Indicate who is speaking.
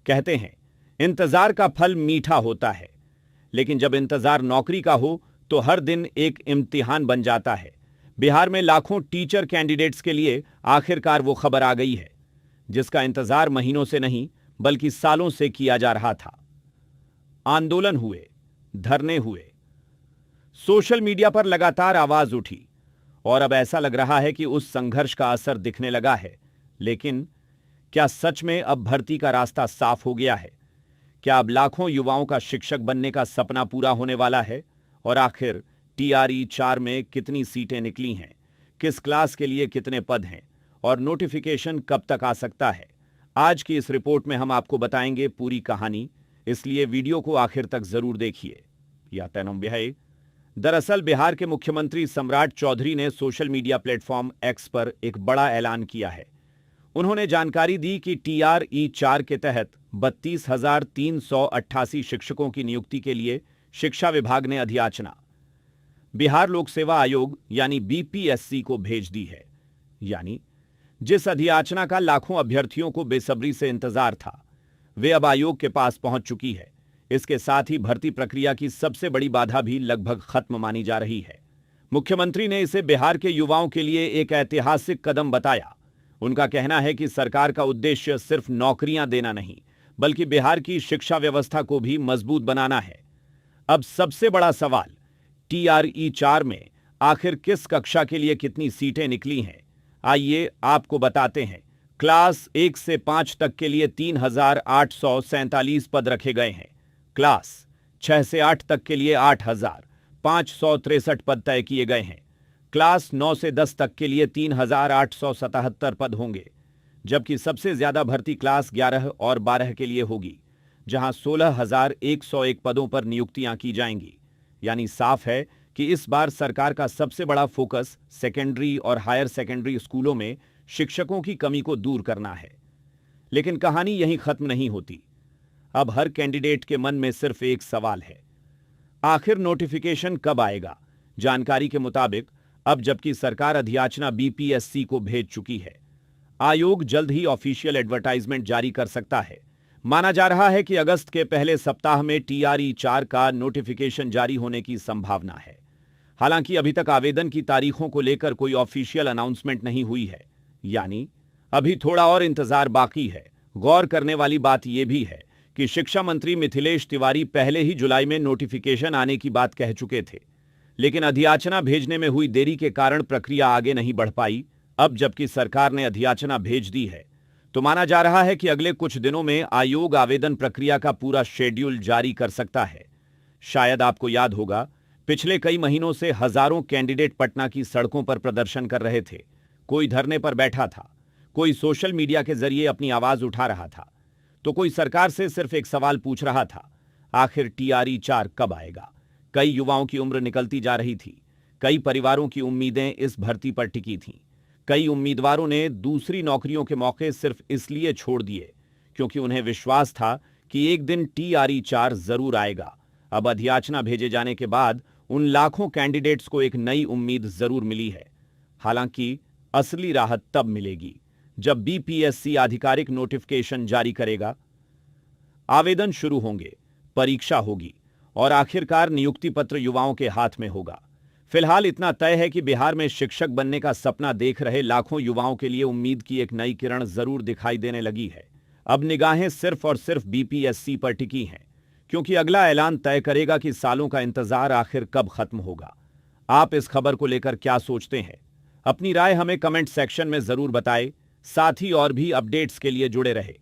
Speaker 1: कहते हैं इंतजार का फल मीठा होता है, लेकिन जब इंतजार नौकरी का हो तो हर दिन एक इम्तिहान बन जाता है। बिहार में लाखों टीचर कैंडिडेट्स के लिए आखिरकार वो खबर आ गई है जिसका इंतजार महीनों से नहीं बल्कि सालों से किया जा रहा था। आंदोलन हुए, धरने हुए, सोशल मीडिया पर लगातार आवाज उठी और अब ऐसा लग रहा है कि उस संघर्ष का असर दिखने लगा है। लेकिन क्या सच में अब भर्ती का रास्ता साफ हो गया है? क्या अब लाखों युवाओं का शिक्षक बनने का सपना पूरा होने वाला है? और आखिर TRE 4 में कितनी सीटें निकली हैं, किस क्लास के लिए कितने पद हैं और नोटिफिकेशन कब तक आ सकता है? आज की इस रिपोर्ट में हम आपको बताएंगे पूरी कहानी, इसलिए वीडियो को आखिर तक जरूर देखिए। या तैनम बिहाई। दरअसल बिहार के मुख्यमंत्री सम्राट चौधरी ने सोशल मीडिया प्लेटफॉर्म एक्स पर एक बड़ा ऐलान किया है। उन्होंने जानकारी दी कि TRE 4 के तहत 32,388 शिक्षकों की नियुक्ति के लिए शिक्षा विभाग ने अधियाचना बिहार लोक सेवा आयोग यानी BPSC को भेज दी है। यानी जिस अधियाचना का लाखों अभ्यर्थियों को बेसब्री से इंतजार था, वे अब आयोग के पास पहुंच चुकी है। इसके साथ ही भर्ती प्रक्रिया की सबसे बड़ी बाधा भी लगभग खत्म मानी जा रही है। मुख्यमंत्री ने इसे बिहार के युवाओं के लिए एक ऐतिहासिक कदम बताया। उनका कहना है कि सरकार का उद्देश्य सिर्फ नौकरियां देना नहीं, बल्कि बिहार की शिक्षा व्यवस्था को भी मजबूत बनाना है। अब सबसे बड़ा सवाल, TRE 4 में आखिर किस कक्षा के लिए कितनी सीटें निकली हैं? आइए आपको बताते हैं। क्लास 1 से 5 तक के लिए 3,847 पद रखे गए हैं। क्लास 6 से 8 तक के लिए 8,563 पद तय किए गए हैं। क्लास 9 से 10 तक के लिए 3,877 पद होंगे, जबकि सबसे ज्यादा भर्ती क्लास 11 और 12 के लिए होगी, जहां 16,101 पदों पर नियुक्तियां की जाएंगी। यानी साफ है कि इस बार सरकार का सबसे बड़ा फोकस सेकेंडरी और हायर सेकेंडरी स्कूलों में शिक्षकों की कमी को दूर करना है। लेकिन कहानी यहीं खत्म नहीं होती। अब हर कैंडिडेट के मन में सिर्फ एक सवाल है, आखिर नोटिफिकेशन कब आएगा? जानकारी के मुताबिक अब जबकि सरकार अधियाचना BPSC को भेज चुकी है, आयोग जल्द ही ऑफिशियल एडवर्टाइजमेंट जारी कर सकता है। माना जा रहा है कि अगस्त के पहले सप्ताह में TRE 4 का नोटिफिकेशन जारी होने की संभावना है। हालांकि अभी तक आवेदन की तारीखों को लेकर कोई ऑफिशियल अनाउंसमेंट नहीं हुई है, यानी अभी थोड़ा और इंतजार बाकी है। गौर करने वाली बात यह भी है कि शिक्षा मंत्री मिथिलेश तिवारी पहले ही जुलाई में नोटिफिकेशन आने की बात कह चुके थे, लेकिन अधियाचना भेजने में हुई देरी के कारण प्रक्रिया आगे नहीं बढ़ पाई। अब जबकि सरकार ने अधियाचना भेज दी है, तो माना जा रहा है कि अगले कुछ दिनों में आयोग आवेदन प्रक्रिया का पूरा शेड्यूल जारी कर सकता है। शायद आपको याद होगा, पिछले कई महीनों से हजारों कैंडिडेट पटना की सड़कों पर प्रदर्शन कर रहे थे। कोई धरने पर बैठा था, कोई सोशल मीडिया के जरिए अपनी आवाज उठा रहा था, तो कोई सरकार से सिर्फ एक सवाल पूछ रहा था, आखिर TRE 4 कब आएगा? कई युवाओं की उम्र निकलती जा रही थी, कई परिवारों की उम्मीदें इस भर्ती पर टिकी थीं। कई उम्मीदवारों ने दूसरी नौकरियों के मौके सिर्फ इसलिए छोड़ दिए क्योंकि उन्हें विश्वास था कि एक दिन TRE 4 जरूर आएगा। अब अधियाचना भेजे जाने के बाद उन लाखों कैंडिडेट्स को एक नई उम्मीद जरूर मिली है। हालांकि असली राहत तब मिलेगी जब BPSC आधिकारिक नोटिफिकेशन जारी करेगा, आवेदन शुरू होंगे, परीक्षा होगी और आखिरकार नियुक्ति पत्र युवाओं के हाथ में होगा। फिलहाल इतना तय है कि बिहार में शिक्षक बनने का सपना देख रहे लाखों युवाओं के लिए उम्मीद की एक नई किरण जरूर दिखाई देने लगी है। अब निगाहें सिर्फ और सिर्फ BPSC पर टिकी हैं, क्योंकि अगला ऐलान तय करेगा कि सालों का इंतजार आखिर कब खत्म होगा। आप इस खबर को लेकर क्या सोचते हैं? अपनी राय हमें कमेंट सेक्शन में जरूर बताएं। साथ ही और भी अपडेट्स के लिए जुड़े रहे।